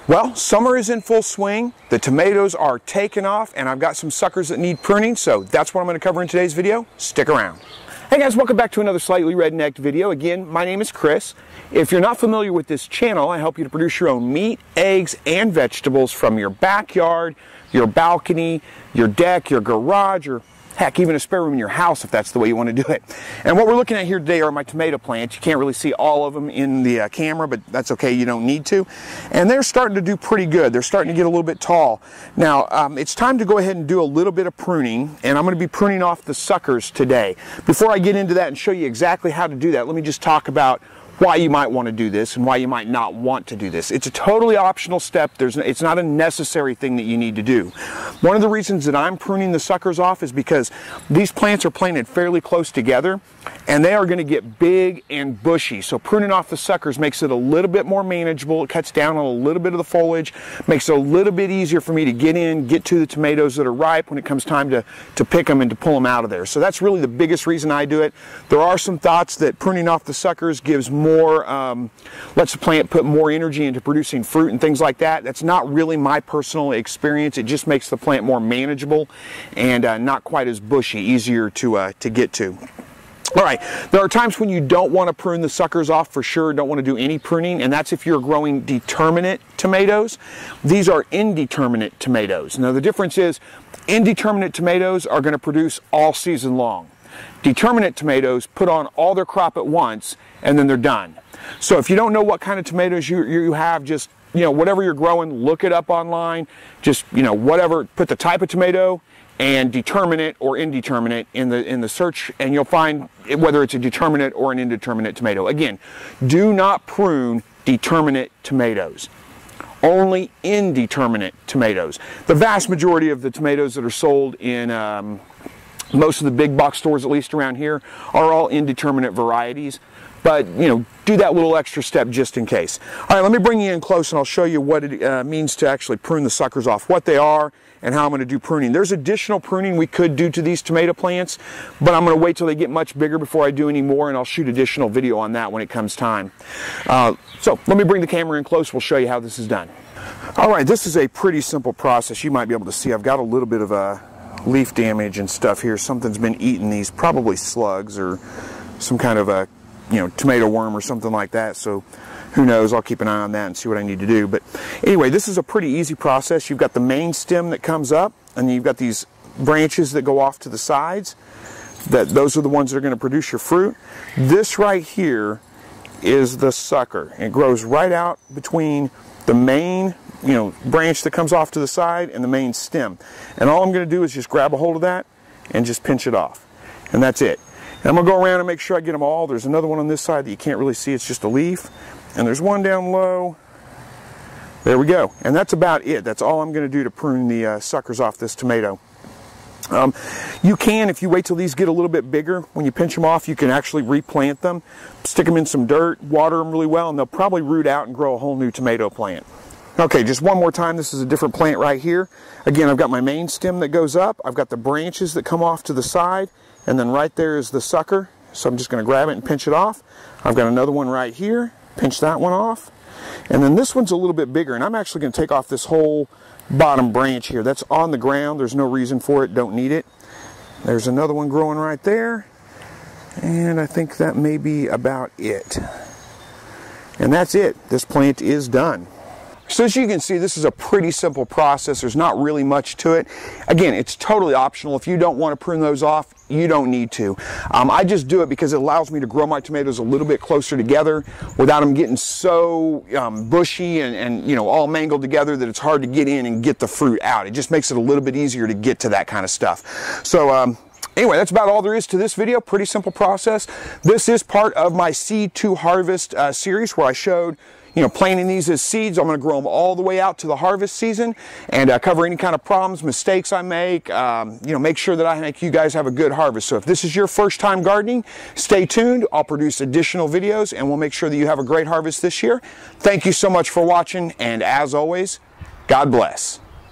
Well, summer is in full swing, the tomatoes are taking off, and I've got some suckers that need pruning, so that's what I'm going to cover in today's video. Stick around. Hey guys, welcome back to another slightly rednecked video. Again, my name is Chris. If you're not familiar with this channel, I help you to produce your own meat, eggs, and vegetables from your backyard, your balcony, your deck, your garage, or heck, even a spare room in your house if that's the way you want to do it. And what we're looking at here today are my tomato plants. You can't really see all of them in the camera, but that's okay, you don't need to. And they're starting to do pretty good. They're starting to get a little bit tall. Now, it's time to go ahead and do a little bit of pruning, and I'm going to be pruning off the suckers today. Before I get into that and show you exactly how to do that, let me just talk about why you might want to do this and why you might not want to do this. It's a totally optional step. It's not a necessary thing that you need to do. One of the reasons that I'm pruning the suckers off is because these plants are planted fairly close together and they are going to get big and bushy. So pruning off the suckers makes it a little bit more manageable. It cuts down on a little bit of the foliage, makes it a little bit easier for me to get to the tomatoes that are ripe when it comes time to pick them and to pull them out of there. So that's really the biggest reason I do it. There are some thoughts that pruning off the suckers gives more, lets the plant put more energy into producing fruit and things like that. That's not really my personal experience. It just makes the plant more manageable and not quite as bushy, easier to get to. All right, there are times when you don't want to prune the suckers off for sure, don't want to do any pruning, and that's if you're growing determinate tomatoes. These are indeterminate tomatoes. Now the difference is indeterminate tomatoes are going to produce all season long. Determinate tomatoes put on all their crop at once and then they're done. So if you don't know what kind of tomatoes you have, just, whatever you're growing, look it up online. Just, whatever, put the type of tomato and determinate or indeterminate in the search, and you'll find whether it's a determinate or an indeterminate tomato. Again, do not prune determinate tomatoes. Only indeterminate tomatoes. The vast majority of the tomatoes that are sold in most of the big box stores, at least around here, are all indeterminate varieties. But, do that little extra step just in case. All right, let me bring you in close and I'll show you what it means to actually prune the suckers off, what they are, and how I'm going to do pruning. There's additional pruning we could do to these tomato plants, but I'm going to wait till they get much bigger before I do any more, and I'll shoot additional video on that when it comes time. So let me bring the camera in close. We'll show you how this is done. All right, this is a pretty simple process. You might be able to see I've got a little bit of leaf damage and stuff here. Something's been eating these, probably slugs or some kind of a tomato worm or something like that. So who knows, I'll keep an eye on that and see what I need to do. But anyway, this is a pretty easy process. You've got the main stem that comes up, and then you've got these branches that go off to the sides. Those are the ones that are going to produce your fruit. This right here is the sucker. It grows right out between the main branch that comes off to the side and the main stem. And all I'm going to do is just grab a hold of that and just pinch it off. And that's it. And I'm going to go around and make sure I get them all. There's another one on this side that you can't really see. It's just a leaf. And there's one down low. There we go. And that's about it. That's all I'm going to do to prune the suckers off this tomato. You can, if you wait till these get a little bit bigger, when you pinch them off, you can actually replant them, stick them in some dirt, water them really well, and they'll probably root out and grow a whole new tomato plant. Okay, just one more time. This is a different plant right here. Again, I've got my main stem that goes up. I've got the branches that come off to the side, and then right there is the sucker. So I'm just going to grab it and pinch it off. I've got another one right here. Pinch that one off. And then this one's a little bit bigger, and I'm actually going to take off this whole bottom branch here. That's on the ground. There's no reason for it. Don't need it. There's another one growing right there. And I think that may be about it. And that's it. This plant is done. So as you can see, this is a pretty simple process. There's not really much to it. Again, it's totally optional. If you don't want to prune those off, you don't need to. I just do it because it allows me to grow my tomatoes a little bit closer together without them getting so bushy and all mangled together that it's hard to get in and get the fruit out. It just makes it a little bit easier to get to that kind of stuff. So anyway, that's about all there is to this video. Pretty simple process. This is part of my Seed to Harvest series where I showed planting these as seeds. I'm going to grow them all the way out to the harvest season and cover any kind of problems, mistakes I make, make sure that I make you guys have a good harvest. So if this is your first time gardening, stay tuned. I'll produce additional videos and we'll make sure that you have a great harvest this year. Thank you so much for watching, and as always, God bless.